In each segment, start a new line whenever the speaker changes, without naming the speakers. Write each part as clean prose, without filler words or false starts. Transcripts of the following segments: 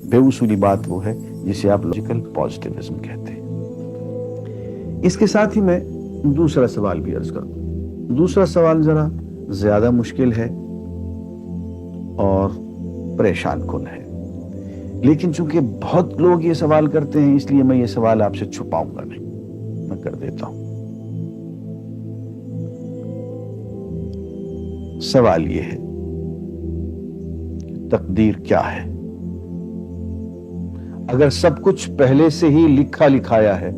بے اصولی بات وہ ہے جسے آپ لاجیکل پازیٹیوزم کہتے ہیں۔ اس کے ساتھ ہی میں دوسرا سوال بھی عرض کر دوں۔ دوسرا سوال ذرا زیادہ مشکل ہے اور پریشان کن ہے، لیکن چونکہ بہت لوگ یہ سوال کرتے ہیں اس لیے میں یہ سوال آپ سے چھپاؤں گا نہیں، میں کر دیتا ہوں۔ سوال یہ ہے، تقدیر کیا ہے؟ اگر سب کچھ پہلے سے ہی لکھا لکھایا ہے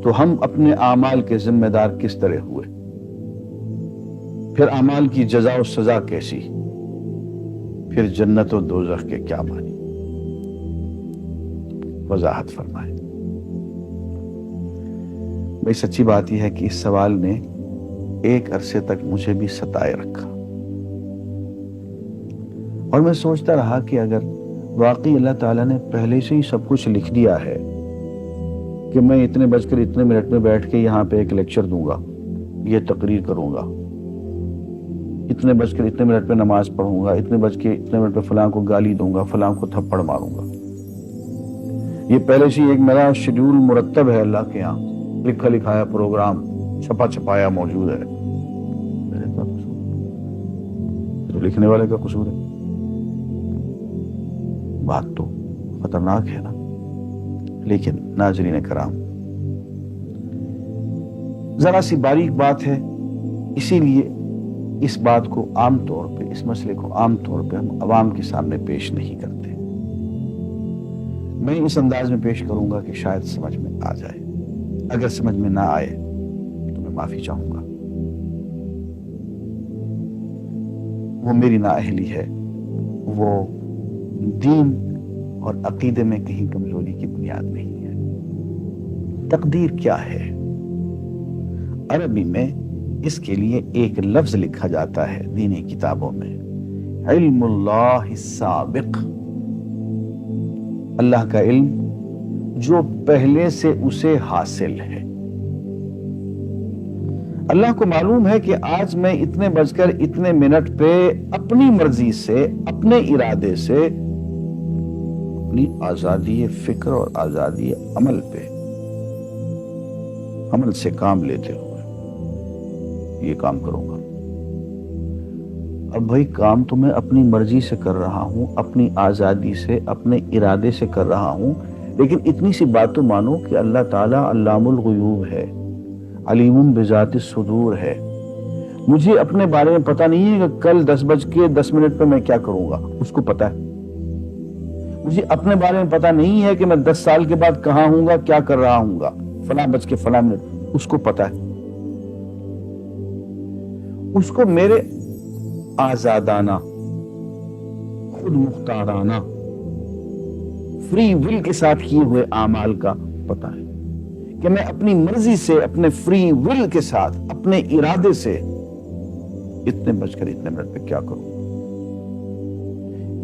تو ہم اپنے اعمال کے ذمہ دار کس طرح ہوئے؟ پھر اعمال کی جزا و سزا کیسی؟ پھر جنت و دوزخ کے کیا معنی؟ وضاحت فرمائے۔ بھئی سچی بات یہ ہے کہ اس سوال نے ایک عرصے تک مجھے بھی ستائے رکھا، اور میں سوچتا رہا کہ اگر واقعی اللہ تعالیٰ نے پہلے سے ہی سب کچھ لکھ دیا ہے کہ میں اتنے بج کر اتنے منٹ میں بیٹھ کے یہاں پہ ایک لیکچر دوں گا، یہ تقریر کروں گا، اتنے بج کر اتنے منٹ پہ نماز پڑھوں گا، اتنے بج کے اتنے منٹ پہ فلاں کو گالی دوں گا، فلاں کو تھپڑ ماروں گا، یہ پہلے سے ایک میرا شیڈول مرتب ہے اللہ کے یہاں، لکھا لکھایا پروگرام چھپا چھپایا موجود ہے، میرے کا قصور؟ تو لکھنے والے کا قصور ہے؟ بات تو خطرناک ہے نا۔ لیکن ناظرین کرام، ذرا سی باریک بات ہے، اسی لیے اس بات کو عام طور پہ، اس مسئلے کو عام طور پہ ہم عوام کے سامنے پیش نہیں کرتے۔ میں اس انداز میں پیش کروں گا کہ شاید سمجھ میں آ جائے، اگر سمجھ میں نہ آئے تو میں معافی چاہوں گا، وہ میری نااہلی ہے، وہ دین اور عقیدے میں کہیں کمزوری کی بنیاد نہیں ہے۔ تقدیر کیا ہے؟ عربی میں اس کے لیے ایک لفظ لکھا جاتا ہے دینی کتابوں میں، علم اللہ السابق، اللہ کا علم جو پہلے سے اسے حاصل ہے۔ اللہ کو معلوم ہے کہ آج میں اتنے بج کر اتنے منٹ پہ اپنی مرضی سے، اپنے ارادے سے، اپنی آزادی فکر اور آزادی عمل پہ، عمل سے کام لیتے ہوئے یہ کام کروں گا۔ اب بھائی کام تو میں اپنی مرضی سے کر رہا ہوں، اپنی آزادی سے، اپنے ارادے سے کر رہا ہوں، لیکن اتنی سی بات تو مانو کہ اللہ تعالیٰ علام الغیوب ہے، علیم بذات الصدور ہے۔ مجھے اپنے بارے میں پتہ نہیں ہے کہ کل 10:10 پہ میں کیا کروں گا، اس کو پتہ ہے۔ مجھے اپنے بارے میں پتہ نہیں ہے کہ میں 10 سال کے بعد کہاں ہوں گا، کیا کر رہا ہوں گا، فلاں بج کے فلاں منٹ، اس کو پتہ ہے۔ اس کو میرے آزادانہ، خود مختارانہ، فری ول کے ساتھ کیے ہوئے اعمال کا پتہ ہے کہ میں اپنی مرضی سے، اپنے فری ول کے ساتھ، اپنے ارادے سے اتنے بج کر اتنے منٹ پہ کیا کروں۔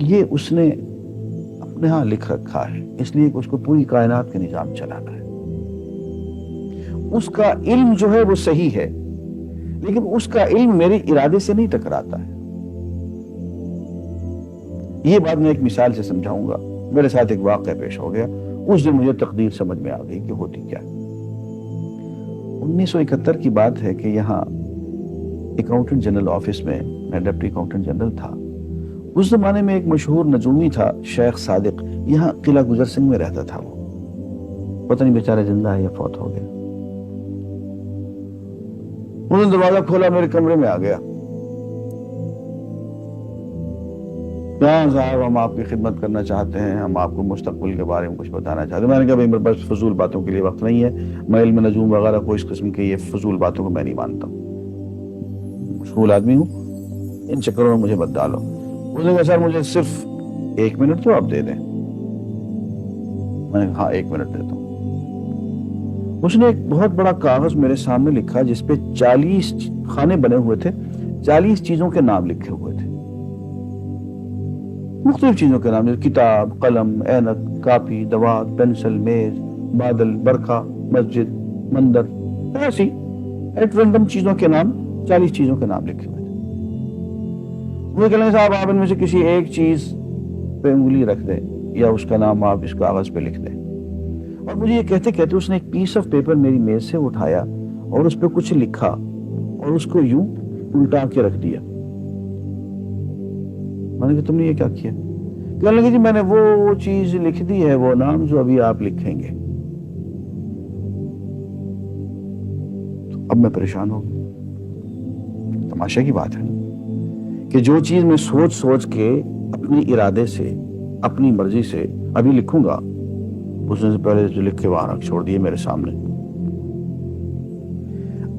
یہ اس نے اپنے ہاں لکھ رکھا ہے، اس لیے کہ اس کو پوری کائنات کے نظام چلانا ہے۔ اس کا علم جو ہے وہ صحیح ہے، لیکن اس کا علم میرے ارادے سے نہیں ٹکراتا ہے۔ یہ بات میں ایک مثال سے سمجھاؤں گا۔ میرے ساتھ ایک واقعہ پیش ہو گیا، اس دن مجھے تقدیر سمجھ میں آ گئی کہ ہوتی کیا ہے۔ 1971 کی بات ہے کہ یہاں اکاؤنٹنٹ جنرل آفس میں ڈپٹی اکاؤنٹنٹ جنرل تھا۔ اس زمانے میں ایک مشہور نجومی تھا شیخ صادق، یہاں قلعہ گزر سنگھ میں رہتا تھا۔ وہ پتہ نہیں بیچارہ زندہ ہے یا فوت ہو گیا۔ انہوں نے دروازہ کھولا، میرے کمرے میں آ گیا۔ کیا صاحب، ہم آپ کی خدمت کرنا چاہتے ہیں، ہم آپ کو مستقبل کے بارے میں کچھ بتانا چاہتے ہیں۔ میں نے کہا بھائی میرے پاس فضول باتوں کے لیے وقت نہیں ہے، میں علم نجوم وغیرہ کوئی اس قسم کے یہ فضول باتوں کو میں نہیں مانتا ہوں، مشغول آدمی ہوں، ان چکروں میں مجھے مت ڈالو۔ اس نے کہا سر مجھے صرف 1 منٹ تو آپ دے دیں۔ میں نے کہا ہاں 1 منٹ دیتا ہوں۔ اس نے ایک بہت بڑا کاغذ میرے سامنے لکھا جس پہ 40 خانے بنے ہوئے تھے، 40 چیزوں کے نام لکھے ہوئے تھے، مختلف چیزوں کے نام، کتاب، قلم، اینک، کاپی، دوات، پینسل، میز، بادل، برقع، مسجد، مندر، ایسی ایٹ رینڈم چیزوں کے نام، 40 چیزوں کے نام لکھے ہوئے تھے۔ وہ کہنے صاحب آپ ان میں سے کسی ایک چیز پہ انگلی رکھ دیں، یا اس کا نام آپ اس کاغذ پہ لکھ دیں. اور مجھے یہ کہتے کہتے اس نے ایک پیس آف پیپر میری میز سے اٹھایا اور اس پہ کچھ لکھا اور اس کو یوں الٹا کے رکھ دیا. میں نے کہا تم نے یہ کیا کیا؟ کہنے لگے جی میں نے وہ چیز لکھ دی ہے، وہ نام جو ابھی آپ لکھیں گے. تو اب میں پریشان ہوں. تماشا کی بات ہے کہ جو چیز میں سوچ سوچ کے اپنے ارادے سے اپنی مرضی سے ابھی لکھوں گا، اس نے سے پہلے جو لکھ کے وہاں رکھ چھوڑ دیے میرے سامنے.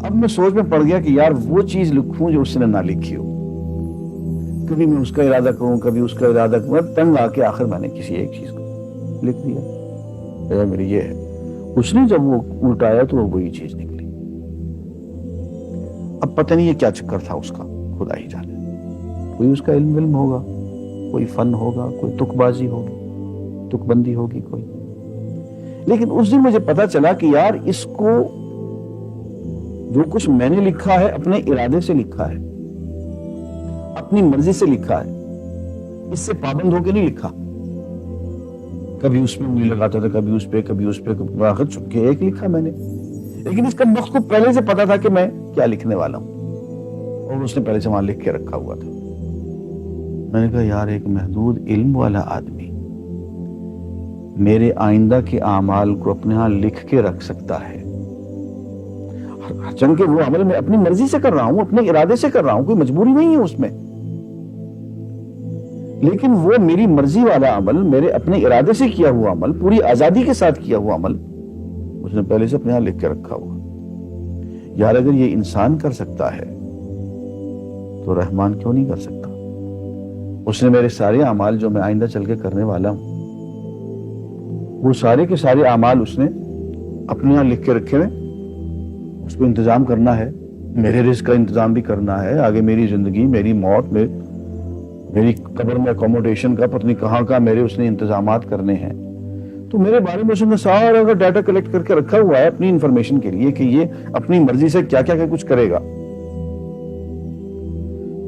اب میں سوچ میں پڑ گیا کہ یار وہ چیز لکھوں جو اس نے نہ لکھی ہو. کبھی میں اس کا ارادہ کروں، کبھی اس کا ارادہ کروں، تنگ آ کے آخر میں نے کسی ایک چیز کو لکھ دیا. میری یہ ہے. اس نے جب وہ الٹایا تو وہ وہی چیز نکلی. اب پتہ نہیں یہ کیا چکر تھا اس کا، خدا ہی جانے. کوئی اس کا علم ہوگا، کوئی فن ہوگا، کوئی تک بازی ہوگی، تک بندی ہوگی کوئی. لیکن اس دن مجھے پتا چلا کہ یار اس کو جو کچھ میں نے لکھا ہے اپنے ارادے سے لکھا ہے، اپنی مرضی سے لکھا ہے، اس سے پابند ہو کے نہیں لکھا. کبھی اس میں انگلی لگاتا تھا، کبھی اس پہ، کبھی اس پہ، آخر چپ کے ایک لکھا میں نے. لیکن اس کا وقت کو پہلے سے پتا تھا کہ میں کیا لکھنے والا ہوں، اور اس نے پہلے سے وہاں لکھ کے رکھا ہوا تھا. میں نے کہا یار ایک محدود علم والا آدمی میرے آئندہ کے اعمال کو اپنے ہاں لکھ کے رکھ سکتا ہے، چونکہ وہ عمل میں اپنی مرضی سے کر رہا ہوں، اپنے ارادے سے کر رہا ہوں، کوئی مجبوری نہیں ہے اس میں. لیکن وہ میری مرضی والا عمل، میرے اپنے ارادے سے کیا ہوا عمل، پوری آزادی کے ساتھ کیا ہوا عمل، اس نے پہلے سے اپنے ہاں لکھ کے رکھا ہوا. یار اگر یہ انسان کر سکتا ہے تو رحمان کیوں نہیں کر سکتا؟ اس نے میرے سارے اعمال جو میں آئندہ چل کے کرنے والا ہوں، وہ سارے کے سارے اعمال اس نے اپنے یہاں لکھ کے رکھے ہوئے. اس کو انتظام کرنا ہے، میرے رزق کا انتظام بھی کرنا ہے، آگے میری زندگی، میری موت میں، میری قبر میں اکوموڈیشن کا پتہ نہیں کہاں کا میرے اس نے انتظامات کرنے ہیں. تو میرے بارے میں اس نے سارا ڈیٹا کلیکٹ کر کے رکھا ہوا ہے اپنی انفارمیشن کے لیے کہ یہ اپنی مرضی سے کیا کیا کچھ کرے گا.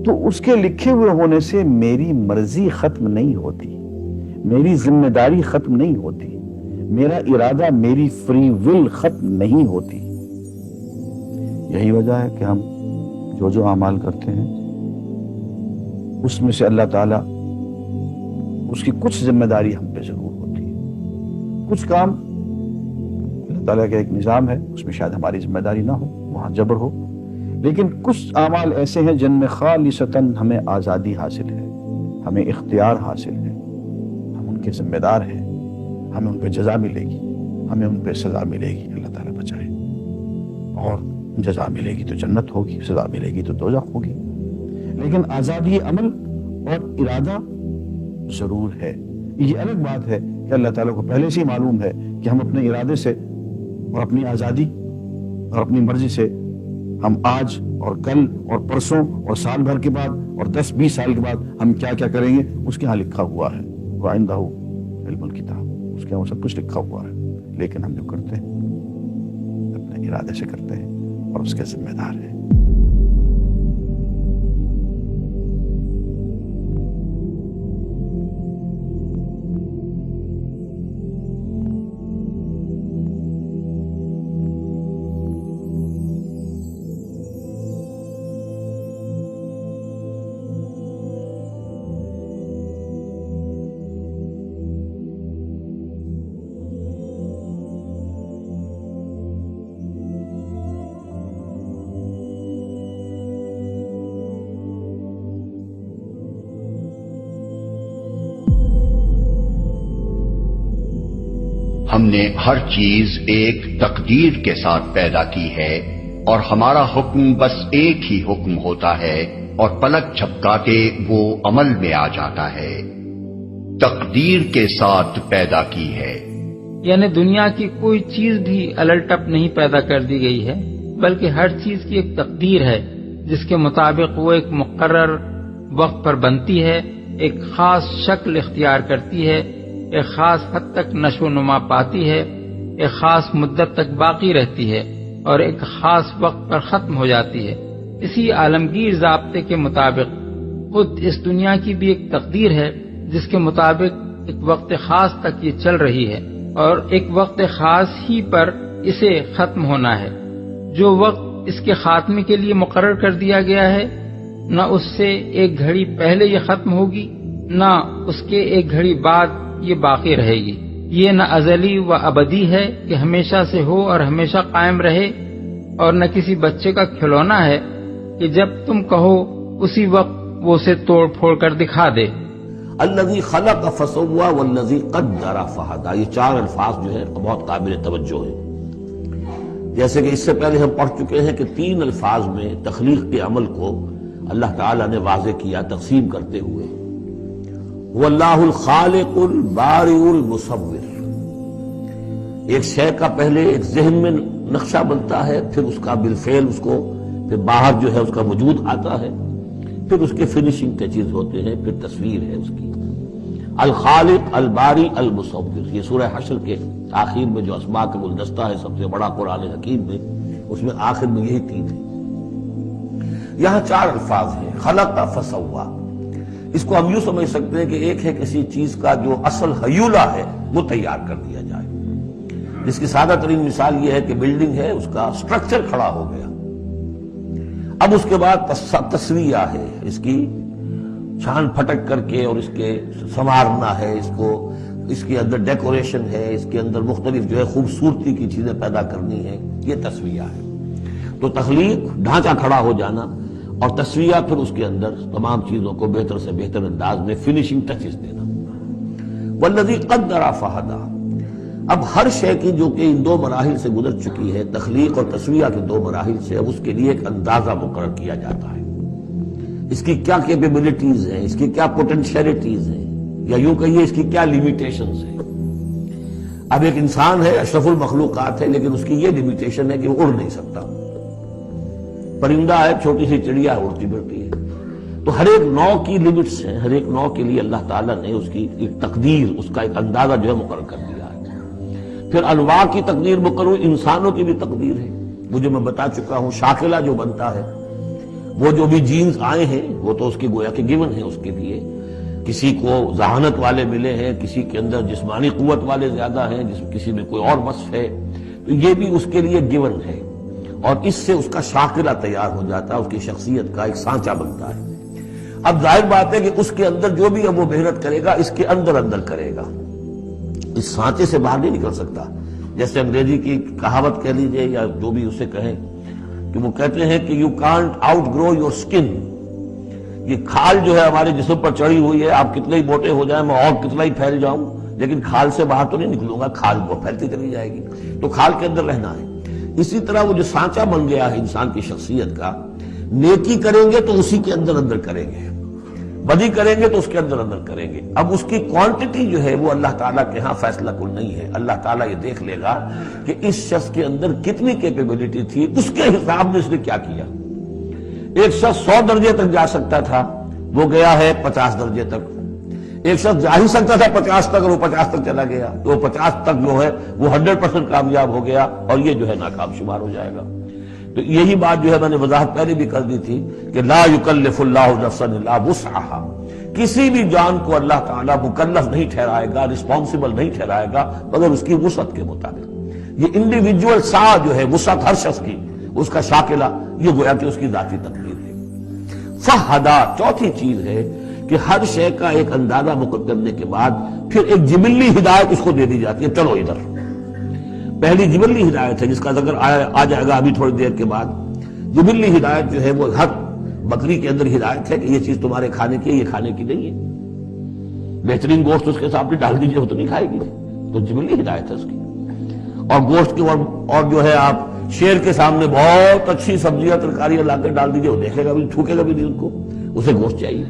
تو اس کے لکھے ہوئے ہونے سے میری مرضی ختم نہیں ہوتی، میری ذمہ داری ختم نہیں ہوتی، میرا ارادہ، میری فری ول ختم نہیں ہوتی. یہی وجہ ہے کہ ہم جو اعمال کرتے ہیں اس میں سے اللہ تعالیٰ اس کی کچھ ذمہ داری ہم پہ ضرور ہوتی ہے. کچھ کام اللہ تعالیٰ کا ایک نظام ہے، اس میں شاید ہماری ذمہ داری نہ ہو، وہاں جبر ہو. لیکن کچھ اعمال ایسے ہیں جن میں خالصتاً ہمیں آزادی حاصل ہے، ہمیں اختیار حاصل ہے، ہم ان کے ذمہ دار ہیں، ہمیں ان پہ جزا ملے گی، ہمیں ان پہ سزا ملے گی، اللہ تعالیٰ بچائے. اور جزا ملے گی تو جنت ہوگی، سزا ملے گی تو دوزخ ہوگی. لیکن آزادی عمل اور ارادہ ضرور ہے. یہ الگ بات ہے کہ اللہ تعالیٰ کو پہلے سے ہی معلوم ہے کہ ہم اپنے ارادے سے اور اپنی آزادی اور اپنی مرضی سے ہم آج اور کل اور پرسوں اور سال بھر کے بعد اور 10-20 سال کے بعد ہم کیا کیا کریں گے اس کے ہاں لکھا ہوا ہے. وَعِندَهُ عِلْمُ الْكِتَابِ، اس کے ہاں سب کچھ لکھا ہوا ہے. لیکن ہم جو کرتے ہیں اپنے ارادے سے کرتے ہیں اور اس کے ذمہ دار ہیں.
ہم نے ہر چیز ایک تقدیر کے ساتھ پیدا کی ہے اور ہمارا حکم بس ایک ہی حکم ہوتا ہے اور پلک جھپکاتے وہ عمل میں آ جاتا ہے. تقدیر کے ساتھ پیدا کی ہے،
یعنی دنیا کی کوئی چیز بھی الٹ اپ نہیں پیدا کر دی گئی ہے، بلکہ ہر چیز کی ایک تقدیر ہے جس کے مطابق وہ ایک مقرر وقت پر بنتی ہے، ایک خاص شکل اختیار کرتی ہے، ایک خاص حد تک نشو و نما پاتی ہے، ایک خاص مدت تک باقی رہتی ہے اور ایک خاص وقت پر ختم ہو جاتی ہے. اسی عالمگیر ضابطے کے مطابق خود اس دنیا کی بھی ایک تقدیر ہے جس کے مطابق ایک وقت خاص تک یہ چل رہی ہے اور ایک وقت خاص ہی پر اسے ختم ہونا ہے۔ جو وقت اس کے خاتمے کے لیے مقرر کر دیا گیا ہے، نہ اس سے ایک گھڑی پہلے یہ ختم ہوگی نہ اس کے ایک گھڑی بعد یہ باقی رہے گی۔ یہ نہ ازلی و ابدی ہے کہ ہمیشہ سے ہو اور ہمیشہ قائم رہے، اور نہ کسی بچے کا کھلونا ہے کہ جب تم کہو اسی وقت وہ اسے توڑ پھوڑ کر دکھا دے۔
الذی خلق فسوى والذی قدر فہدى، یہ چار الفاظ جو ہیں بہت قابل توجہ ہیں۔ جیسے کہ اس سے پہلے ہم پڑھ چکے ہیں کہ تین الفاظ میں تخلیق کے عمل کو اللہ تعالیٰ نے واضح کیا تقسیم کرتے ہوئے۔ واللہ الخالق البارئ المصور، ایک شے کا پہلے ایک ذہن میں نقشہ بنتا ہے، پھر اس کا بالفعل اس کو پھر باہر جو ہے اس کا وجود آتا ہے، پھر اس کے فنشنگ ٹچز ہوتے ہیں، پھر تصویر ہے اس کی۔ الخالق الباری المصور، یہ سورہ حشر کے آخر میں جو اسماء کا گلدستہ ہے سب سے بڑا قرآن حکیم میں، اس میں آخر میں یہی تین ہے۔ یہاں چار الفاظ ہیں، خلق فسوا۔ اس کو ہم یوں سمجھ سکتے ہیں کہ ایک ہے کسی چیز کا جو اصل حیولہ ہے وہ تیار کر دیا جائے، جس کی سادہ ترین مثال یہ ہے کہ بلڈنگ ہے، اس کا سٹرکچر کھڑا ہو گیا، اب اس کے بعد تسویہ ہے، اس کی چھان پھٹک کر کے اور اس کے سنوارنا ہے، اس کو اس کے اندر ڈیکوریشن ہے، اس کے اندر مختلف جو ہے خوبصورتی کی چیزیں پیدا کرنی ہے، یہ تسویہ ہے۔ تو تخلیق ڈھانچہ کھڑا ہو جانا اور تسویہ پھر اس کے اندر تمام چیزوں کو بہتر سے بہتر انداز میں فنشنگ ٹچز دینا۔ والذی قدر فہدی، اب ہر شے کی جو کہ ان دو مراحل سے گزر چکی ہے، تخلیق اور تسویہ کے دو مراحل سے، اب اس کے لیے ایک اندازہ مقرر کیا جاتا ہے، اس کی کیا کیپیبلٹیز ہیں، اس کی کیا پوٹینشیلٹیز ہیں، یا یوں کہیے اس کی کیا لیمیٹیشنز ہیں۔ اب ایک انسان ہے، اشرف المخلوقات ہے، لیکن اس کی یہ لیمیٹیشن ہے کہ وہ اڑ نہیں سکتا۔ پرندہ ہے، چھوٹی سی چڑیا ہے، اڑتی پھرتی ہے۔ تو ہر ایک نوع کی لیمٹس ہیں، ہر ایک نوع کے لیے اللہ تعالیٰ نے اس کی ایک تقدیر، اس کا ایک اندازہ جو ہے مقرر کر دیا ہے۔ پھر انواع کی تقدیر مقرر، انسانوں کی بھی تقدیر ہے، وہ جو میں بتا چکا ہوں، شاکلہ جو بنتا ہے، وہ جو بھی جینز آئے ہیں وہ تو اس کی گویا کہ گیون ہے اس کے لیے۔ کسی کو ذہانت والے ملے ہیں، کسی کے اندر جسمانی قوت والے زیادہ ہیں، کسی میں کوئی اور وصف ہے، تو یہ بھی اس کے لیے گیون ہے، اور اس سے اس کا شاکلہ تیار ہو جاتا ہے، اس کی شخصیت کا ایک سانچہ بنتا ہے۔ اب ظاہر بات ہے کہ اس کے اندر جو بھی اب وہ محنت کرے گا، اس کے اندر اندر کرے گا، اس سانچے سے باہر نہیں نکل سکتا۔ جیسے انگریزی کی کہاوت کہہ لیجئے یا جو بھی اسے کہیں، کہ وہ کہتے ہیں کہ you can't outgrow your skin, یہ کھال جو ہے ہمارے جسم پر چڑھی ہوئی ہے، آپ کتنے ہی موٹے ہو جائیں، میں اور کتنا ہی پھیل جاؤں، لیکن کھال سے باہر تو نہیں نکلوں گا، کھال وہ پھیلتی چلی جائے گی، تو کھال کے اندر رہنا ہے۔ اسی طرح وہ جو سانچہ بن گیا ہے انسان کی شخصیت کا، نیکی کریں گے تو اسی کے اندر اندر کریں گے، بدی کریں گے تو اس کے اندر اندر کریں گے۔ اب اس کی کوانٹٹی جو ہے وہ اللہ تعالیٰ کے ہاں فیصلہ کن نہیں ہے، اللہ تعالیٰ یہ دیکھ لے گا کہ اس شخص کے اندر کتنی کیپیبلٹی تھی، اس کے حساب میں اس نے کیا کیا۔ ایک شخص 100 درجے تک جا سکتا تھا، وہ گیا ہے 50 درجے تک۔ ایک شخص جا ہی سکتا تھا 50 تک اور وہ 50 تک چلا گیا، تو وہ 50 تک جو ہے وہ 100% کامیاب ہو گیا، اور یہ جو ہے ناکام شمار ہو جائے گا۔ تو یہی بات جو ہے میں نے وضاحت پہلے بھی کر دی تھی کہ لا یکلف اللہ نفسا الا وسعها، کسی بھی جان کو اللہ تعالیٰ مکلف نہیں ٹھہرائے گا، رسپانسبل نہیں ٹھہرائے گا مگر اس کی وسعت کے مطابق۔ یہ انڈیویجول سا جو ہے وسعت ہر شخص کی، اس کا شاکلہ، یہ گویا کہ اس کی ذاتی تقدیر ہے۔ فہدا، چوتھی چیز ہے کہ ہر شے کا ایک اندازہ مقرر کرنے کے بعد پھر ایک جبلی ہدایت اس کو دے دی جاتی ہے، چلو ادھر۔ پہلی جبلی ہدایت ہے جس کا ذکر آ جائے گا ابھی تھوڑی دیر کے بعد۔ جبلی ہدایت جو ہے وہ ہر بکری کے اندر ہدایت ہے کہ یہ چیز تمہارے کھانے کی ہے، یہ کھانے کی نہیں ہے۔ بہترین گوشت اس کے سامنے ڈال دیجیے وہ تو نہیں کھائے گی، تو جبلی ہدایت ہے اس کی۔ اور گوشت کی اور جو ہے آپ شیر کے سامنے بہت اچھی سبزیاں ترکاریاں لا کے ڈال دیجیے، وہ دیکھے گا بھی، تھوکے گا بھی نہیں، ان کو اسے گوشت چاہیے۔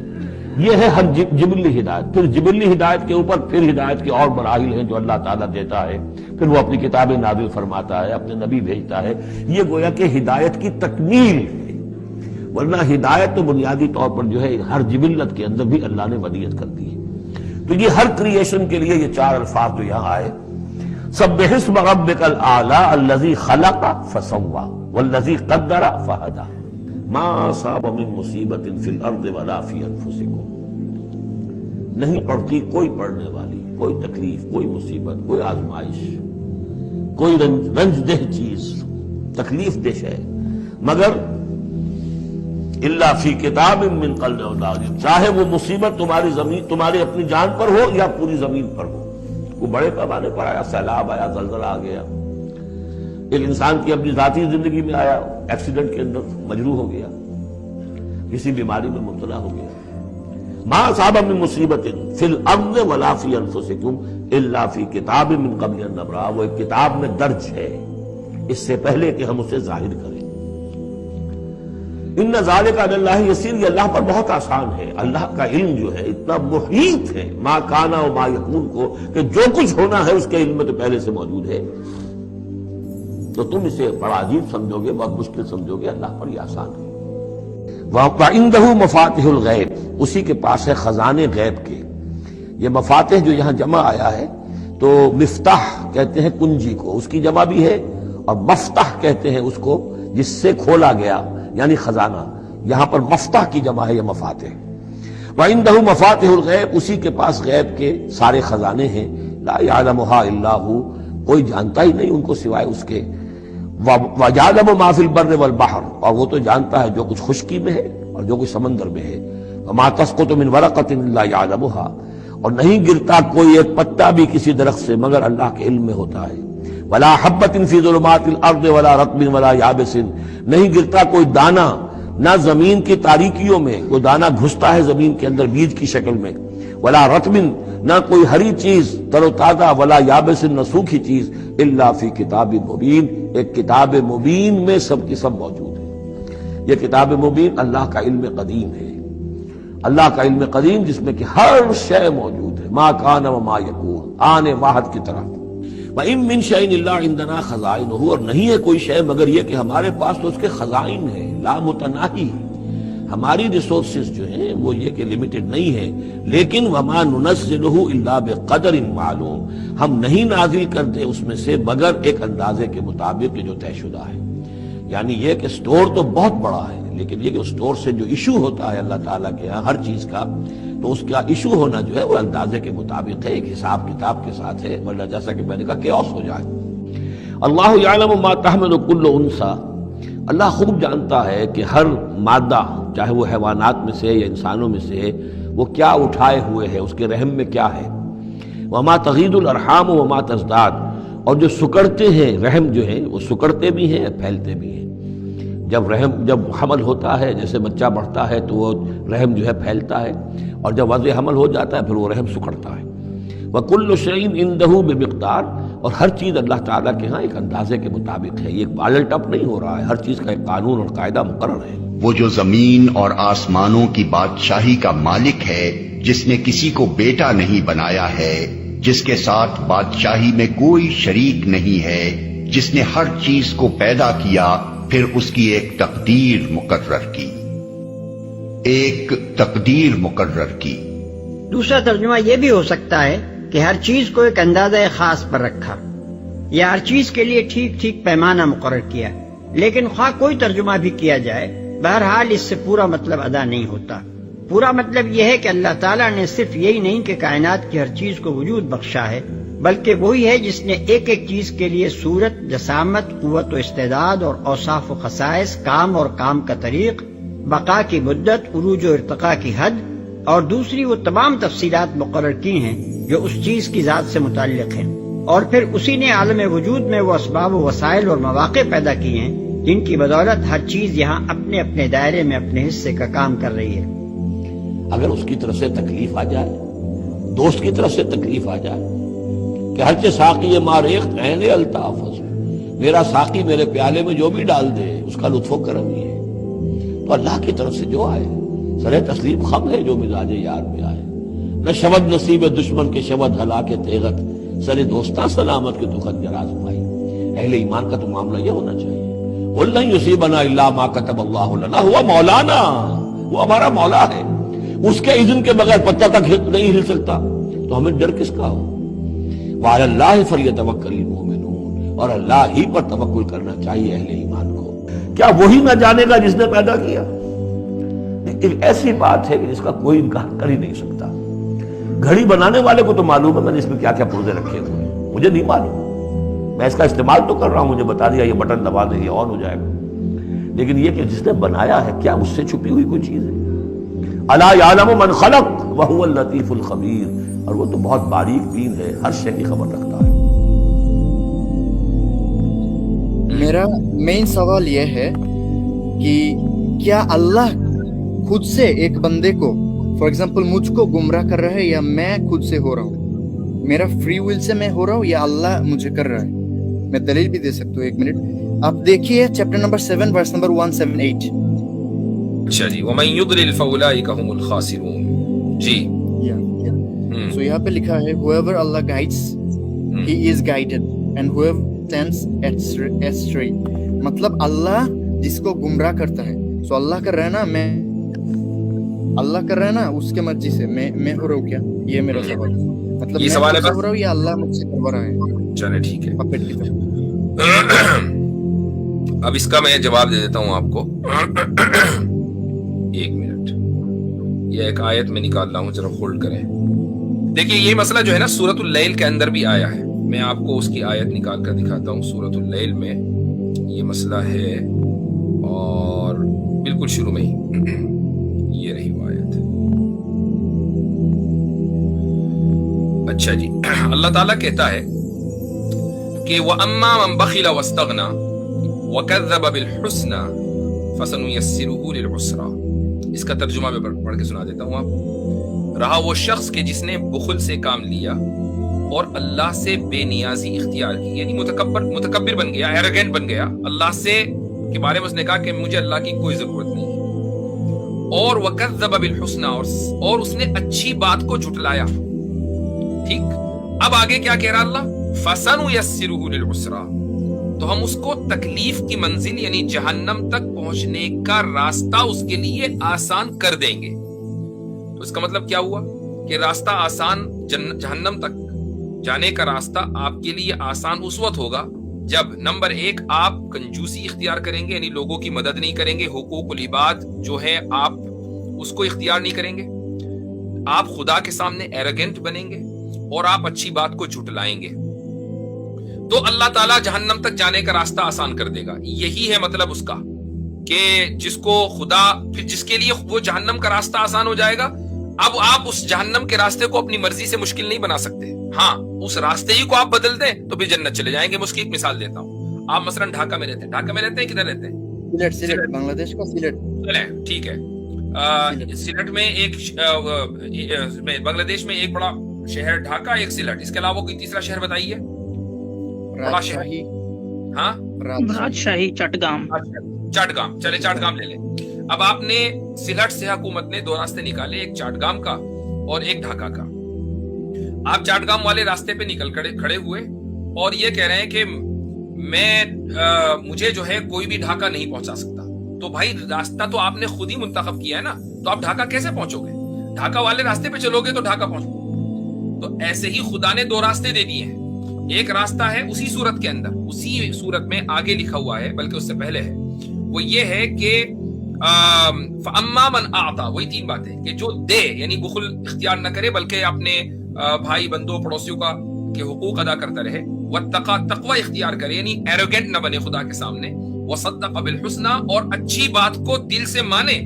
یہ ہے ہر جبلی ہدایت۔ پھر جبلی ہدایت کے اوپر پھر ہدایت کے اور مراحل ہیں جو اللہ تعالیٰ دیتا ہے، پھر وہ اپنی کتابیں نازل فرماتا ہے، اپنے نبی بھیجتا ہے، یہ گویا کہ ہدایت کی تکمیل ہے۔ ورنہ ہدایت تو بنیادی طور پر جو ہے ہر جبلت کے اندر بھی اللہ نے ودیت کر دی ہے۔ تو یہ ہر کریشن کے لیے یہ چار الفاظ جو یہاں آئے، سبح اسم ربک الاعلی الذی خلق فسوی والذی قدر فہدی ما اصاب من مصیبت فی الارض ولا فی انفسکم، نہیں پڑھتی کوئی پڑھنے والی کوئی تکلیف، کوئی مصیبت، کوئی آزمائش، کوئی رنج دہ چیز، تکلیف دہ ہے، مگر الا فی کتاب من قبل ان نذیر، چاہے وہ مصیبت تمہاری اپنی جان پر ہو یا پوری زمین پر ہو، کوئی بڑے پیمانے پر آیا، سیلاب آیا، زلزلہ آ گیا، ایک انسان کی اپنی ذاتی زندگی میں آیا، ایکسیڈنٹ کے اندر مجروح ہو گیا، کسی بیماری میں مبتلا ہو گیا، ما اصاب من مصیبت فی الارض ولا فی انفسکم الا فی کتاب من قبل ان نبرأ، وہ ایک کتاب میں درج ہے اس سے پہلے کہ ہم اسے ظاہر کریں۔ ان ذالک علی اللہ یسیر، یہ اللہ پر بہت آسان ہے، اللہ کا علم جو ہے اتنا محیط ہے ما کانا و ما یکون کو، کہ جو کچھ ہونا ہے اس کے علم میں تو پہلے سے موجود ہے، تو تم اسے بڑا عجیب سمجھو گے، بہت مشکل سمجھو گے، اللہ پر یہ آسان ہے۔ وَعِندَهُ مَفَاتِحُ الْغَیْبِ، اسی کے پاس ہے خزانے غیب کے۔ یہ مفاتح جو یہاں جمع آیا ہے تو مفتاح کہتے ہیں کنجی کو، اس کی جمع بھی ہے، اور مفتاح کہتے ہیں اس کو جس سے کھولا گیا، یعنی خزانہ، یہاں پر مفتاح کی جمع ہے یہ مفاتح۔ وَعِندَهُ مَفَاتِحُ الْغَیْبِ، اسی کے پاس غیب کے سارے خزانے ہیں، لا يعلمها الا هو، کوئی جانتا ہی نہیں ان کو سوائے اس کے۔ وَيَعْلَمُ مَا فِي الْبَرِّ وَالْبَحْرِ، اور وہ تو جانتا ہے جو کچھ خشکی میں ہے اور جو کچھ سمندر میں ہے۔ وَمَا تَسْقُطُ مِنْ وَرَقَةٍ إِلَّا يَعْلَمُهَا، اور نہیں گرتا کوئی ایک پتا بھی کسی درخت سے مگر اللہ کے علم میں ہوتا ہے۔ وَلَا حَبَّةٍ فِي ظُلُمَاتِ الْأَرْضِ وَلَا رَطْبٍ وَلَا يَابِسٍ، نہیں گرتا کوئی دانہ نہ زمین کی تاریکیوں میں، کوئی دانہ گھستا ہے زمین کے اندر بیج کی شکل میں، ولا رطبن، نہ کوئی ہری چیز تر و تازہ، ولا یابس، نہ سوکھی چیز، الا فی کتاب مبین، ایک کتاب مبین میں سب کی سب موجود ہے۔ یہ کتاب مبین اللہ کا علم قدیم ہے، اللہ کا علم قدیم جس میں کہ ہر شے موجود ہے، ما کان و ما یکون، آنے واحد کی طرح۔ وَإِن مِّن شَيْءٍ إِلَّا عِندَنَا خَزَائِنُهُ، اور نہیں ہے کوئی شے مگر یہ کہ ہمارے پاس تو اس کے خزائن ہیں، لا متناہی، ہماری ریسورسز جو ہیں وہ یہ کہ لمیٹڈ نہیں ہے، لیکن وَمَا نُنَزِّلُهُ إِلَّا بِقَدْرٍ معلوم، ہم نہیں نازل کرتے اس میں سے مگر ایک اندازے کے مطابق جو طے شدہ ہے۔ یعنی یہ کہ سٹور تو بہت بڑا ہے، لیکن یہ کہ سٹور سے جو ایشو ہوتا ہے اللہ تعالیٰ کے ہاں ہر چیز کا، تو اس کا ایشو ہونا جو ہے وہ اندازے کے مطابق ہے، ایک حساب کتاب کے ساتھ ہے، ورنہ جیسا کہ میں نے کہا کیوس ہو جائے۔ اللہ یعلم ما تحمل کل انثی، اللہ خوب جانتا ہے کہ ہر مادہ، چاہے وہ حیوانات میں سے یا انسانوں میں سے، وہ کیا اٹھائے ہوئے ہے، اس کے رحم میں کیا ہے۔ وما تغید الارحام وما تزداد، اور جو سکڑتے ہیں رحم جو ہیں وہ سکڑتے بھی ہیں پھیلتے بھی ہیں۔ جب حمل ہوتا ہے، جیسے بچہ بڑھتا ہے تو وہ رحم جو ہے پھیلتا ہے، اور جب وضع حمل ہو جاتا ہے پھر وہ رحم سکڑتا ہے۔ وَكُلُّ شَيْءٍ عِندَهُ بِمِقْدَار، اور ہر چیز اللہ تعالیٰ کے ہاں ایک اندازے کے مطابق ہے، یہ الٹ اپ نہیں ہو رہا ہے، ہر چیز کا ایک قانون اور قاعدہ مقرر ہے۔
وہ جو زمین اور آسمانوں کی بادشاہی کا مالک ہے، جس نے کسی کو بیٹا نہیں بنایا ہے، جس کے ساتھ بادشاہی میں کوئی شریک نہیں ہے، جس نے ہر چیز کو پیدا کیا پھر اس کی ایک تقدیر مقرر کی، ایک تقدیر مقرر کی۔
دوسرا ترجمہ یہ بھی ہو سکتا ہے کہ ہر چیز کو ایک اندازہ خاص پر رکھا، یا ہر چیز کے لیے ٹھیک ٹھیک پیمانہ مقرر کیا، لیکن خواہ کوئی ترجمہ بھی کیا جائے، بہرحال اس سے پورا مطلب ادا نہیں ہوتا۔ پورا مطلب یہ ہے کہ اللہ تعالیٰ نے صرف یہی نہیں کہ کائنات کی ہر چیز کو وجود بخشا ہے، بلکہ وہی ہے جس نے ایک ایک چیز کے لیے صورت، جسامت، قوت و استعداد اور اوصاف و خصائص، کام اور کام کا طریق، بقا کی مدت، عروج و ارتقاء کی حد، اور دوسری وہ تمام تفصیلات مقرر کی ہیں جو اس چیز کی ذات سے متعلق ہیں، اور پھر اسی نے عالم وجود میں وہ اسباب و وسائل اور مواقع پیدا کیے ہیں جن کی بدولت ہر چیز یہاں اپنے اپنے دائرے میں اپنے حصے کا کام کر رہی ہے۔
اگر اس کی طرف سے تکلیف آ جائے، دوست کی طرف سے تکلیف آ جائے کہ ہرچہ ساقی ما ریخت عین الطاف، میرا ساقی میرے پیالے میں جو بھی ڈال دے اس کا لطف و کرم ہی ہے، تو اللہ کی طرف سے جو آئے، سر تسلیم خم ہے جو مزاج یار میں آئے، نہ شبد نصیب دشمن کے شبد ہلا کے تیغت، سر دوستاں سلامت کے دکھت جراز پائی۔ اہل ایمان کا تو معاملہ یہ ہونا چاہیے، قل لن یصیبنا الا ما کتب اللہ لنا هو مولانا، وہ ہمارا مولا ہے، اس کے اذن کے بغیر پتہ تک نہیں ہل سکتا، تو ہمیں ڈر کس کا ہو؟ وعلی اللہ فلیتوکل المؤمنون، اور اللہ ہی پر توکل کرنا چاہیے اہل ایمان کو۔ کیا وہی نہ جانے گا جس نے پیدا کیا؟ ایک ایسی بات ہے کہ جس کا کوئی انکار کر ہی نہیں سکتا۔ گھڑی بنانے والے کو تو معلوم ہے میں نے اس میں کیا کیا پرزے رکھے ہوئے ہیں، مجھے نہیں معلوم، میں اس کا استعمال تو کر رہا ہوں، مجھے بتا دیا یہ بٹن دبا دیں یہ آن ہو جائے گا، لیکن یہ کہ جس نے بنایا ہے کیا اس سے چھپی ہوئی کوئی چیز ہے؟ الا یعلم من خلق وهو اللطیف الخبیر، اور وہ تو بہت باریک بین ہے، ہر شے کی خبر رکھتا ہے۔
میرا مین سوال یہ ہے کہ کیا اللہ خود سے ایک بندے کو فار ایگزامپل مجھ کو گمراہ کر رہا ہے، یا میں خود سے ہو رہا ہوں؟ میرا فری ول سے میں ہو رہا ہوں یا اللہ مجھے کر رہا ہے؟ میں دلیل بھی دے سکتا ہوں، ایک منٹ آپ دیکھیے چیپٹر نمبر 7 ورس نمبر 178۔
اچھا جی، ومن یضلل فاولئک هم الخاسرون، جی
سو یہاں پہ لکھا ہے whoever Allah guides he is guided and whoever stands astray، مطلب اللہ جس کو گمراہ کرتا ہے، سو اللہ کر رہا ہے نا، میں اللہ کر رہا ہے نا اس کے مرضی سے، میں ہو رہا ہوں کیا؟ یہ میرا سوال ہے، مطلب
یہ
میں
سوال ہے
خود سے ہو رہا ہوں یا اللہ مجھ سے کروا رہا ہے؟
چلے ٹھیک ہے،
پپٹ کی طرح۔
اب اس کا میں جواب دے دیتا ہوں آپ کو، ایک منٹ، یہ ایک آیت میں نکال رہا ہوں، ذرا ہولڈ کریں۔ دیکھیے یہ مسئلہ جو ہے نا سورۃ اللیل کے اندر بھی آیا ہے، میں آپ کو اس کی آیت نکال کر دکھاتا ہوں۔ سورۃ اللیل میں یہ مسئلہ ہے، اور بالکل شروع میں ہی یہ رہی وہ آیت۔ اچھا جی، اللہ تعالیٰ کہتا ہے کہ وَأَمَّا مَنْ بَخِلَ وَاسْتَغْنَى وَكَذَّبَ بِالْحُسْنَى فَسَنُيَسِّرُهُ لِلْعُسْرَى، اس کا ترجمہ میں پڑھ کے سنا دیتا ہوں آپ۔ رہا وہ شخص کہ جس نے بخل سے کام لیا اور اللہ سے بے نیازی اختیار کی، یعنی متکبر بن گیا، ایروگینٹ بن گیا، اللہ سے کے بارے میں اس نے کہا کہ مجھے اللہ کی کوئی ضرورت نہیں ہے، اور وَكَذَّبَ بِالْحُسْنَى، اور اس نے اچھی بات کو جھٹلایا، ٹھیک۔ اب آگے کیا کہہ رہا اللہ؟ فَسَنُيَسِّرُهُ لِلْعُسْرَى، تو ہم اس کو تکلیف کی منزل یعنی جہنم تک پہنچنے کا راستہ اس کے لیے آسان کر دیں گے۔ تو اس کا مطلب کیا ہوا کہ راستہ آسان، جہنم تک جانے کا راستہ آپ کے لیے آسان اس وقت ہوگا جب نمبر 1 آپ کنجوسی اختیار کریں گے، یعنی لوگوں کی مدد نہیں کریں گے، حقوق العباد جو ہے آپ اس کو اختیار نہیں کریں گے، آپ خدا کے سامنے ایروگینٹ بنیں گے، اور آپ اچھی بات کو جھٹلائیں گے، تو اللہ تعالیٰ جہنم تک جانے کا راستہ آسان کر دے گا۔ یہی ہے مطلب اس کا کہ جس کو خدا، پھر جس کے لیے وہ جہنم کا راستہ آسان ہو جائے گا، اب آپ اس جہنم کے راستے کو اپنی مرضی سے مشکل نہیں بنا سکتے۔ ہاں، اس راستے ہی کو آپ بدل دیں تو پھر جنت چلے جائیں گے۔ میں اس کی ایک مثال دیتا ہوں، آپ مثلا ڈھاکہ میں رہتے ہیں، ڈھاکہ میں رہتے ہیں، کدھر رہتے ہیں؟
سیلٹ، بنگلہ دیش کا سیلٹ۔
چلے ٹھیک ہے، سیلٹ میں ایک بنگلہ دیش میں ایک بڑا شہر ڈھاکہ، ایک سیلٹ، اس کے علاوہ کوئی تیسرا شہر بتائیے بڑا شہر۔ ہاں،
راجشاہی، چٹگام۔
چاٹگام، چلے چاٹگام لے لیں۔ اب آپ نے سلہٹ سے حکومت نے 2 راستے نکالے، ایک چاٹگام کا اور ایک ڈھاکہ کا۔ آپ چاٹگام والے راستے پہ نکل کھڑے ہوئے اور یہ کہہ رہے ہیں کہ مجھے جو ہے کوئی بھی ڈھاکہ نہیں پہنچا سکتا۔ تو بھائی راستہ تو آپ نے خود ہی منتخب کیا ہے نا، تو آپ ڈھاکہ کیسے پہنچو گے؟ ڈھاکہ والے راستے پہ چلو گے تو ڈھاکہ پہنچو گے۔ تو ایسے ہی خدا نے 2 راستے دے دیے ہیں۔ ایک راستہ ہے اسی صورت کے اندر، اسی صورت میں آگے لکھا ہوا ہے، بلکہ اس سے پہلے ہے، وہ یہ ہے کہ فَأَمَّا مَنْ أَعْطَى، وہی 3 باتیں کہ جو دے، یعنی بخل اختیار نہ کرے بلکہ اپنے بھائی بندوں پڑوسیوں کا کے حقوق ادا کرتا رہے، وَاتَّقَى، تقوی اختیار کرے یعنی ایروگینٹ نہ بنے خدا کے سامنے، وَصَدَّقَ بِالْحُسْنَى، اور اچھی بات کو دل سے مانے،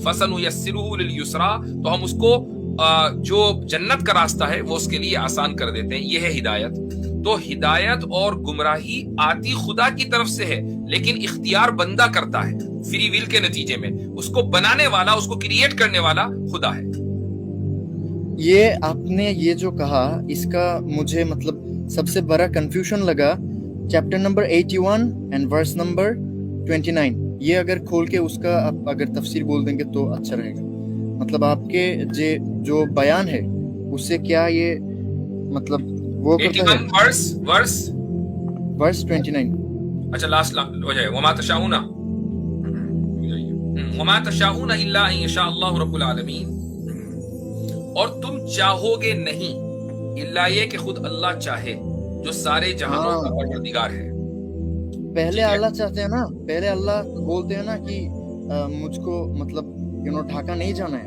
فَسَنُيَسِّرُهُ لِلْيُسْرَى، تو ہم اس کو جو جنت کا راستہ ہے وہ اس کے لیے آسان کر دیتے ہیں۔ یہ ہے ہدایت۔ تو ہدایت اور گمراہی آتی خدا کی طرف سے ہے، لیکن اختیار بندہ کرتا ہے فری ویل کے نتیجے میں، اس کو بنانے والا، اس کو کریٹ کرنے والا خدا ہے۔
یہ آپ نے یہ جو کہا، اس کا مجھے مطلب سب سے بڑا کنفیوژن لگا chapter number 81 and verse number 29۔ یہ اگر کھول کے اس کا آپ اگر تفسیر بول دیں گے تو اچھا رہے گا۔ مطلب آپ کے جو بیان ہے اس سے کیا یہ مطلب وہ کرتا ہے؟ ورس 29۔
اچھا لاسٹ ہو جائے، وما تشاؤون الا ان یشاء اللہ رب العالمین، اور تم چاہو گے نہیں الا یہ کہ خود اللہ چاہے جو سارے جہانوں کا پروردگار ہے۔
پہلے اللہ چاہتے ہیں نا، پہلے اللہ بولتے ہیں نا کہ مجھ کو مطلب ڈھاکہ نہیں جانا ہے،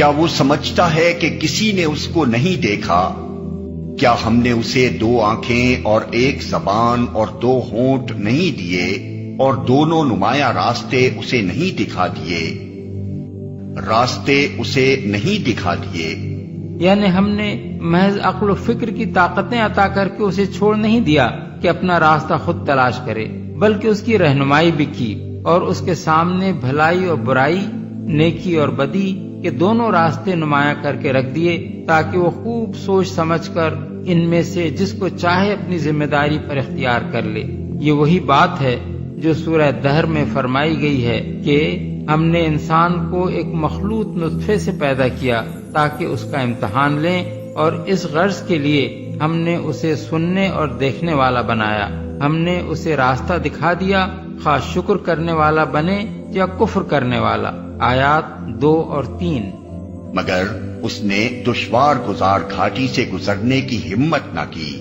کیا وہ سمجھتا ہے کہ کسی نے اس کو نہیں دیکھا؟ کیا ہم نے اسے 2 آنکھیں اور 1 زبان اور 2 ہونٹ نہیں دیے اور دونوں نمایاں راستے اسے نہیں دکھا دیے؟ راستے اسے نہیں دکھا دیے،
یعنی ہم نے محض عقل و فکر کی طاقتیں عطا کر کے اسے چھوڑ نہیں دیا کہ اپنا راستہ خود تلاش کرے، بلکہ اس کی رہنمائی بھی کی اور اس کے سامنے بھلائی اور برائی، نیکی اور بدی کے دونوں راستے نمایاں کر کے رکھ دیے تاکہ وہ خوب سوچ سمجھ کر ان میں سے جس کو چاہے اپنی ذمہ داری پر اختیار کر لے۔ یہ وہی بات ہے جو سورہ دہر میں فرمائی گئی ہے کہ ہم نے انسان کو ایک مخلوط نطفے سے پیدا کیا تاکہ اس کا امتحان لیں، اور اس غرض کے لیے ہم نے اسے سننے اور دیکھنے والا بنایا۔ ہم نے اسے راستہ دکھا دیا، خواہ شکر کرنے والا بنے یا کفر کرنے والا۔ آیات 2 اور 3۔
مگر اس نے دشوار گزار گھاٹی سے گزرنے کی ہمت نہ کی،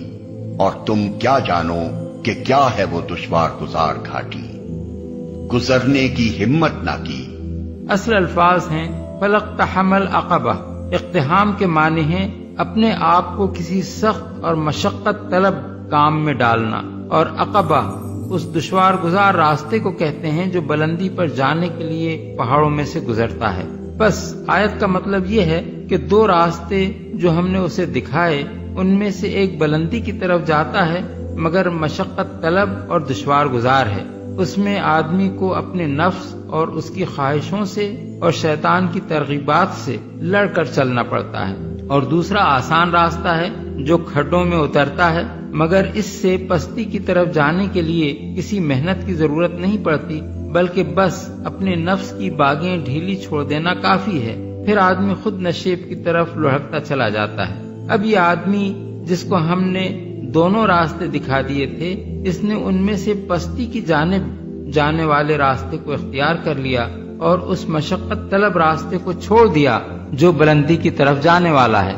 اور تم کیا جانو کہ کیا ہے وہ دشوار گزار گھاٹی؟ گزرنے کی ہمت نہ کی۔
اصل الفاظ ہیں فلقتحم العقبہ۔ اقتحام کے معنی ہیں اپنے آپ کو کسی سخت اور مشقت طلب کام میں ڈالنا، اور عقبہ اس دشوار گزار راستے کو کہتے ہیں جو بلندی پر جانے کے لیے پہاڑوں میں سے گزرتا ہے۔ بس آیت کا مطلب یہ ہے کہ 2 راستے جو ہم نے اسے دکھائے ان میں سے ایک بلندی کی طرف جاتا ہے مگر مشقت طلب اور دشوار گزار ہے۔ اس میں آدمی کو اپنے نفس اور اس کی خواہشوں سے اور شیطان کی ترغیبات سے لڑ کر چلنا پڑتا ہے، اور دوسرا آسان راستہ ہے جو کھڈوں میں اترتا ہے، مگر اس سے پستی کی طرف جانے کے لیے کسی محنت کی ضرورت نہیں پڑتی، بلکہ بس اپنے نفس کی باغیں ڈھیلی چھوڑ دینا کافی ہے، پھر آدمی خود نشیب کی طرف لڑھکتا چلا جاتا ہے۔ اب یہ آدمی جس کو ہم نے دونوں راستے دکھا دیے تھے، اس نے ان میں سے پستی کی جانب جانے والے راستے کو اختیار کر لیا اور اس مشقت طلب راستے کو چھوڑ دیا جو بلندی کی طرف جانے والا ہے۔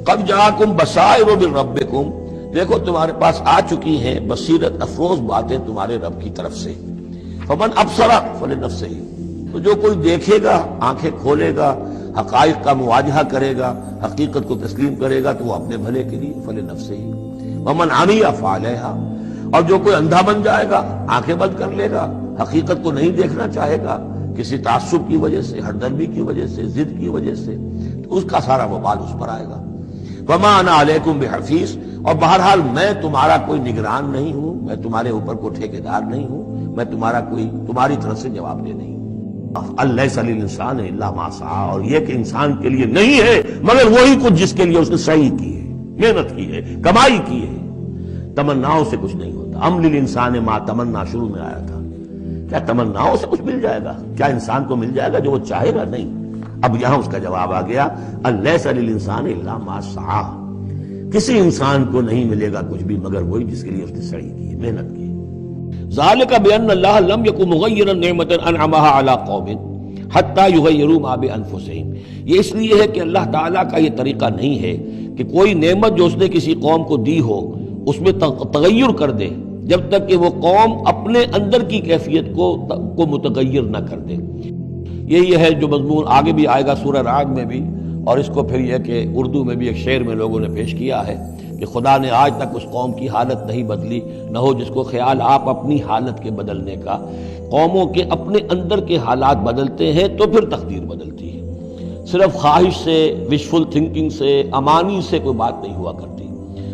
قد جاءکم بصائر من ربکم، دیکھو تمہارے پاس آ چکی ہیں بصیرت افروز باتیں تمہارے رب کی طرف سے۔ فمن ابصر فلنفسہ، تو جو کوئی دیکھے گا، آنکھیں کھولے گا، حقائق کا مواجہہ کرے گا، حقیقت کو تسلیم کرے گا تو وہ اپنے بھلے کے لیے فلنفسہ۔ ومن عمی فعلیہا، اور جو کوئی اندھا بن جائے گا، آنکھیں بند کر لے گا، حقیقت کو نہیں دیکھنا چاہے گا کسی تعصب کی وجہ سے، ہردرمی کی وجہ سے، ضد کی وجہ سے، تو اس کا سارا وبال اس پر آئے گا۔ وما انا علیکم بحفیظ، اور بہرحال میں تمہارا کوئی نگران نہیں ہوں، میں تمہارے اوپر کوئی ٹھیکیدار نہیں ہوں، میں تمہاری طرف سے جواب دہ نہیں ہوں۔ الیس للانسان الا ما سعی، اور یہ کہ انسان کے لیے نہیں ہے مگر وہی کچھ جس کے لیے اس نے سعی کی ہے، محنت کی ہے، کمائی کی ہے۔ تمناؤں سے کچھ نہیں ہوتا۔ ام للانسان ما تمنا شروع میں آیا تھا، کیا تمناؤں سے کچھ مل جائے گا؟ کیا انسان کو مل جائے گا جو وہ چاہے گا؟ نہیں۔ اب یہاں اس کا جواب آ گیا الیس للانسان الا ما سعی، کسی انسان کو نہیں ملے گا کچھ بھی مگر وہی جس کے لیے اس نے سعی کی ہے، محنت کی ہے۔ ذالک بان اللہ لم یکن مغیرا نعمۃ انعمها علی قوم حتی یغیروا ما بانفسہم، یہ اس لیے ہے کہ اللہ تعالیٰ کا یہ طریقہ نہیں ہے کہ کوئی نعمت جو اس نے کسی قوم کو دی ہو اس میں تغیر کر دے جب تک کہ وہ قوم اپنے اندر کی کیفیت کو متغیر نہ کر دے۔ یہی ہے جو مضمون آگے بھی آئے گا سورہ رعد میں بھی، اور اس کو پھر یہ کہ اردو میں بھی ایک شعر میں لوگوں نے پیش کیا ہے کہ خدا نے آج تک اس قوم کی حالت نہیں بدلی، نہ ہو جس کو خیال آپ اپنی حالت کے بدلنے کا۔ قوموں کے اپنے اندر کے حالات بدلتے ہیں تو پھر تقدیر بدلتی ہے، صرف خواہش سے، وشفل تھنکنگ سے، امانی سے کوئی بات نہیں ہوا کرتی۔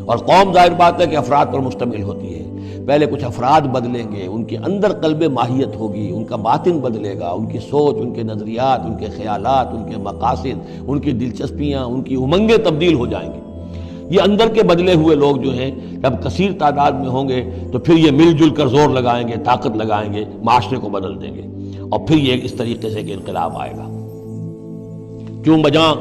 اور قوم ظاہر بات ہے کہ افراد پر مشتمل ہوتی ہے، پہلے کچھ افراد بدلیں گے، ان کے اندر قلب ماہیت ہوگی، ان کا باطن بدلے گا، ان کی سوچ، ان کے نظریات، ان کے خیالات، ان کے مقاصد، ان کی دلچسپیاں، ان کی امنگیں تبدیل ہو جائیں گی۔ یہ اندر کے بدلے ہوئے لوگ جو ہیں جب کثیر تعداد میں ہوں گے تو پھر یہ مل جل کر زور لگائیں گے، طاقت لگائیں گے، معاشرے کو بدل دیں گے، اور پھر یہ اس طریقے سے کہ انقلاب آئے گا۔ کیوں بجاں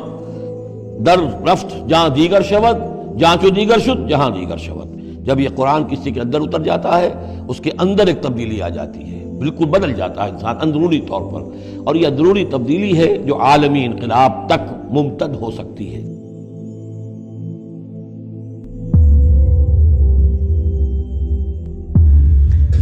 در رفت جہاں دیگر شود، جہاں چو دیگر شد جہاں دیگر شود، جب یہ قرآن کسی کے اندر اتر جاتا ہے اس کے اندر ایک تبدیلی آ جاتی ہے، بالکل بدل جاتا ہے انسان اندرونی طور پر، اور یہ اندرونی تبدیلی ہے جو عالمی انقلاب تک ممتد ہو سکتی ہے۔